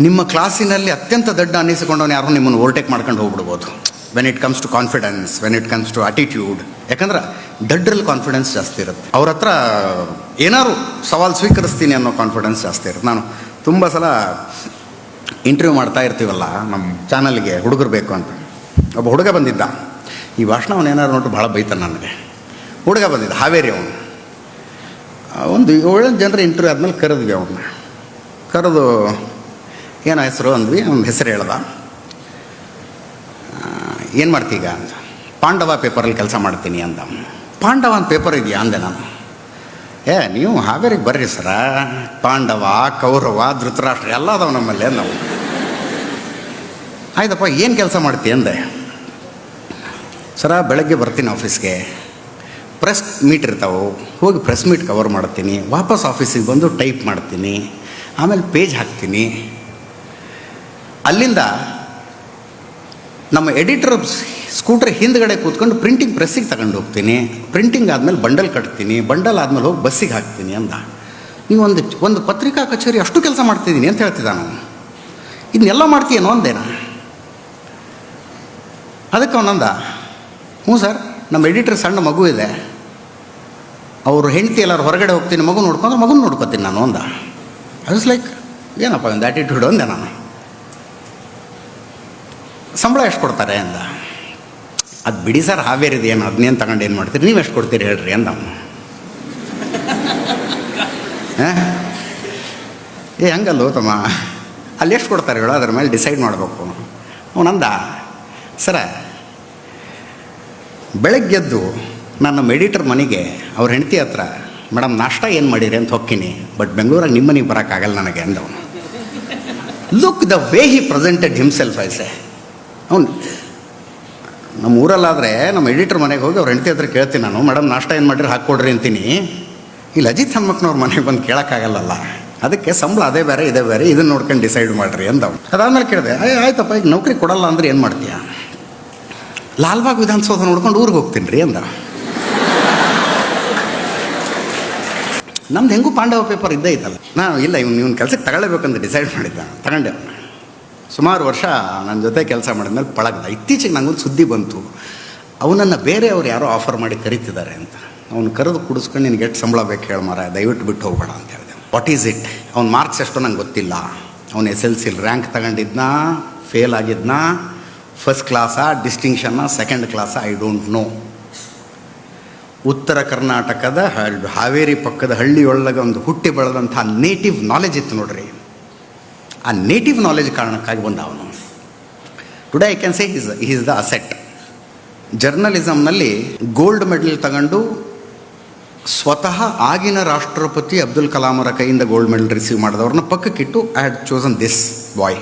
ನಿಮ್ಮ ಕ್ಲಾಸಿನಲ್ಲಿ ಅತ್ಯಂತ ದೊಡ್ಡ ಅನ್ನಿಸಿಕೊಂಡವನು ಯಾರು ನಿಮ್ಮನ್ನು ಓವರ್ಟೇಕ್ ಮಾಡ್ಕೊಂಡು ಹೋಗ್ಬಿಡ್ಬೋದು. When it comes to confidence, when it comes to attitude. ಯಾಕಂದ್ರೆ ದಡ್ರಲ್ಲಿ ಕಾನ್ಫಿಡೆನ್ಸ್ ಜಾಸ್ತಿ ಇರುತ್ತೆ. ಅವ್ರ ಹತ್ರ ಏನಾದ್ರು ಸವಾಲು ಸ್ವೀಕರಿಸ್ತೀನಿ ಅನ್ನೋ ಕಾನ್ಫಿಡೆನ್ಸ್ ಜಾಸ್ತಿ ಇರುತ್ತೆ. ನಾನು ತುಂಬ ಸಲ ಇಂಟರ್ವ್ಯೂ ಮಾಡ್ತಾ ಇರ್ತೀವಲ್ಲ ನಮ್ಮ ಚಾನಲ್ಗೆ, ಹುಡುಗರು ಬೇಕು ಅಂತ. ಒಬ್ಬ ಹುಡುಗ ಬಂದಿದ್ದ, ಈ ಭಾಷಣ ಅವನು ಏನಾದ್ರು ನೋಡ್ರು ಭಾಳ ಬೈತಾನೆ ನನಗೆ. ಹುಡುಗ ಬಂದಿದ್ದ, ಹಾವೇರಿ ಅವನು. ಒಂದು 7 ಜನರ ಇಂಟರ್ವ್ಯೂ ಆದಮೇಲೆ ಕರೆದ್ವಿ ಅವನ್ನ. ಕರೆದು ಏನೋ ಹೆಸರು ಅಂದ್ವಿ. ಅವ್ನ ಹೆಸರು ಹೇಳ್ದ. ಏನು ಮಾಡ್ತೀಗ ಅಂತ. ಪಾಂಡವ ಪೇಪರಲ್ಲಿ ಕೆಲಸ ಮಾಡ್ತೀನಿ ಅಂದ. ಪಾಂಡವ ಅಂತ ಪೇಪರ್ ಇದೆಯಾ ಅಂದೆ ನಾನು. ನೀವು ಹಾವೇರಿಗೆ ಬರ್ರಿ ಸರ, ಪಾಂಡವ, ಕೌರವ, ಧೃತರಾಷ್ಟ್ರ ಎಲ್ಲ ಅದಾವೆ ನಮ್ಮಲ್ಲಿ ನಾವು. ಆಯ್ತಪ್ಪ, ಏನು ಕೆಲಸ ಮಾಡ್ತೀವಿ ಅಂದೆ. ಸರ ಬೆಳಗ್ಗೆ ಬರ್ತೀನಿ ಆಫೀಸ್ಗೆ, ಪ್ರೆಸ್ ಮೀಟ್ ಇರ್ತಾವೆ, ಹೋಗಿ ಪ್ರೆಸ್ ಮೀಟ್ ಕವರ್ ಮಾಡ್ತೀನಿ, ವಾಪಸ್ ಆಫೀಸಿಗೆ ಬಂದು ಟೈಪ್ ಮಾಡ್ತೀನಿ, ಆಮೇಲೆ ಪೇಜ್ ಹಾಕ್ತೀನಿ. ಅಲ್ಲಿಂದ ನಮ್ಮ ಎಡಿಟರ್ ಸ್ಕೂಟ್ರ್ ಹಿಂದ್ಗಡೆ ಕೂತ್ಕೊಂಡು ಪ್ರಿಂಟಿಂಗ್ ಪ್ರೆಸ್ಸಿಗೆ ತಗೊಂಡು ಹೋಗ್ತೀನಿ. ಪ್ರಿಂಟಿಂಗ್ ಆದಮೇಲೆ ಬಂಡಲ್ ಕಟ್ತೀನಿ, ಬಂಡಲ್ ಆದಮೇಲೆ ಹೋಗಿ ಬಸ್ಸಿಗೆ ಹಾಕ್ತೀನಿ ಅಂದ. ನೀವು ಒಂದು ಪತ್ರಿಕಾ ಕಚೇರಿ ಅಷ್ಟು ಕೆಲಸ ಮಾಡ್ತಿದ್ದೀನಿ ಅಂತ ಹೇಳ್ತಿದ್ದ ನಾನು. ಇದನ್ನೆಲ್ಲ ಮಾಡ್ತೀಯೇನೋ ಅಂದೇನ. ಅದಕ್ಕೆ ಅವನಂದ, ಹ್ಞೂ ಸರ್, ನಮ್ಮ ಎಡಿಟರ್ ಸಣ್ಣ ಮಗು ಇದೆ, ಅವರು ಹೆಂಡತಿ ಎಲ್ಲರೂ ಹೊರಗಡೆ ಹೋಗ್ತೀನಿ, ಮಗು ನೋಡ್ಕೊಂಡ್ರೆ ಮಗುನ ನೋಡ್ಕೊತೀನಿ ನಾನು ಅಂದ. ಐ ವಾಸ್ ಲೈಕ್, ಏನಪ್ಪ ಒಂದು ಆ್ಯಟಿಟ್ಯೂಡ್ ಅಂದೆ ನಾನು. ಸಂಬಳ ಎಷ್ಟು ಕೊಡ್ತಾರೆ ಅಂದ. ಅದು ಬಿಡಿ ಸರ್, ಹಾವೇರಿದೆ, ಏನು ಅದನ್ನೇನು ತಗೊಂಡು ಏನು ಮಾಡ್ತೀರಿ, ನೀವು ಎಷ್ಟು ಕೊಡ್ತೀರಿ ಹೇಳ್ರಿ ಅಂದ ಅವನು. ಹಂಗಲ್ಲೋ ತಮ್ಮ, ಅಲ್ಲಿ ಎಷ್ಟು ಕೊಡ್ತಾರೆ ಹೇಳೋ, ಅದ್ರ ಮೇಲೆ ಡಿಸೈಡ್ ಮಾಡಬೇಕು. ಅವನಂದ, ಸರ ಬೆಳಗ್ಗೆದ್ದು ನಾನು ನಮ್ಮ ಎಡಿಟರ್ ಮನೆಗೆ ಅವ್ರ ಹೆಂಡತಿ ಹತ್ರ, ಮೇಡಮ್ ನಾಷ್ಟ ಏನು ಮಾಡಿರಿ ಅಂತ ಹೋಗ್ತೀನಿ, ಬಟ್ ಬೆಂಗಳೂರಾಗ ನಿಮ್ಮ ಮನೆಗೆ ಬರೋಕ್ಕಾಗಲ್ಲ ನನಗೆ ಅಂದವನು. Look the way he presented himself ಐಸೆ. ಅವನು ನಮ್ಮ ಊರಲ್ಲಾದರೆ ನಮ್ಮ ಎಡಿಟರ್ ಮನೆಗೆ ಹೋಗಿ ಅವ್ರ ಹೆಂಡತಿ ಹತ್ರ ಕೇಳ್ತೀನಿ ನಾನು, ಮೇಡಮ್ ನಾಷ್ಟ ಏನು ಮಾಡಿರಿ ಹಾಕ್ಕೊಡ್ರಿ ಅಂತೀನಿ. ಇಲ್ಲಿ ಅಜಿತ್ ಹನುಮಕ್ಕನವ್ರ ಮನೆಗೆ ಬಂದು ಕೇಳೋಕ್ಕಾಗಲ್ಲಲ್ಲ, ಅದಕ್ಕೆ ಸಂಬಳ ಅದೇ ಬೇರೆ ಇದೇ ಬೇರೆ, ಇದನ್ನು ನೋಡ್ಕೊಂಡು ಡಿಸೈಡ್ ಮಾಡಿರಿ ಅಂದವನು. ಅದಾದಮೇಲೆ ಕೇಳಿದೆ, ಆಯ್ತಪ್ಪ, ಈಗ ನೌಕರಿ ಕೊಡಲ್ಲ ಅಂದ್ರೆ ಏನು ಮಾಡ್ತೀಯ? ಲಾಲ್ಬಾಗ್ ವಿಧಾನಸೌಧ ನೋಡ್ಕೊಂಡು ಊರಿಗೆ ಹೋಗ್ತೀನಿ ರೀ ಅಂದ. ನಮ್ದು ಹೆಂಗೂ ಪಾಂಡವ ಪೇಪರ್ ಇದ್ದೇ ಇತ್ತಲ್ಲ. ನಾನು ಇಲ್ಲ, ಇವನು ಕೆಲಸಕ್ಕೆ ತಗೊಳ್ಳೇಬೇಕಂತ ಡಿಸೈಡ್ ಮಾಡಿದ್ದ. ತಗೊಂಡೆ. ಸುಮಾರು ವರ್ಷ ನನ್ನ ಜೊತೆ ಕೆಲಸ ಮಾಡಿದ್ಮೇಲೆ ಪಳಗ್ದ. ಇತ್ತೀಚೆಗೆ ನನಗೊಂದು ಸುದ್ದಿ ಬಂತು, ಅವನನ್ನು ಬೇರೆಯವ್ರು ಯಾರೋ ಆಫರ್ ಮಾಡಿ ಕರೀತಿದ್ದಾರೆ ಅಂತ. ಅವ್ನು ಕರೆದು ಕುಡಿಸ್ಕೊಂಡು ನಿನಗೆ ಎಷ್ಟು ಸಂಬಳ ಬೇಕು ಹೇಳಿ ಮಾರ, ದಯವಿಟ್ಟು ಬಿಟ್ಟು ಹೋಗಬೇಡ ಅಂತ ಹೇಳಿದೆ. What is it? ಅವ್ನ ಮಾರ್ಕ್ಸ್ ಎಷ್ಟೋ ನಂಗೆ ಗೊತ್ತಿಲ್ಲ. ಅವನು SLC ರ್ಯಾಂಕ್ ತಗೊಂಡಿದ್ನಾ, ಫೇಲ್ ಆಗಿದ್ನಾ, ಫಸ್ಟ್ ಕ್ಲಾಸಾ, ಡಿಸ್ಟಿಂಕ್ಷನ್ನ, ಸೆಕೆಂಡ್ ಕ್ಲಾಸಾ, ಐ ಡೋಂಟ್ ನೋ. ಉತ್ತರ ಕರ್ನಾಟಕದ ಹಾವೇರಿ ಪಕ್ಕದ ಹಳ್ಳಿಯೊಳಗೆ ಒಂದು ಹುಟ್ಟಿ ಬೆಳೆದಂಥ ನೇಟಿವ್ ನಾಲೆಜ್ ಇತ್ತು ನೋಡ್ರಿ. ಆ ನೇಟಿವ್ ನಾಲೆಜ್ ಕಾರಣಕ್ಕಾಗಿ ಬಂದ ಅವನು. Today I can say is the asset. ಜರ್ನಲಿಸಮ್ನಲ್ಲಿ ಗೋಲ್ಡ್ ಮೆಡಲ್ ತಗೊಂಡು ಸ್ವತಃ ಆಗಿನ ರಾಷ್ಟ್ರಪತಿ ಅಬ್ದುಲ್ ಕಲಾಮರ ಕೈಯಿಂದ ಗೋಲ್ಡ್ ಮೆಡಲ್ ರಿಸೀವ್ ಮಾಡಿದವ್ರನ್ನ ಪಕ್ಕಕ್ಕಿಟ್ಟು I had chosen this bye.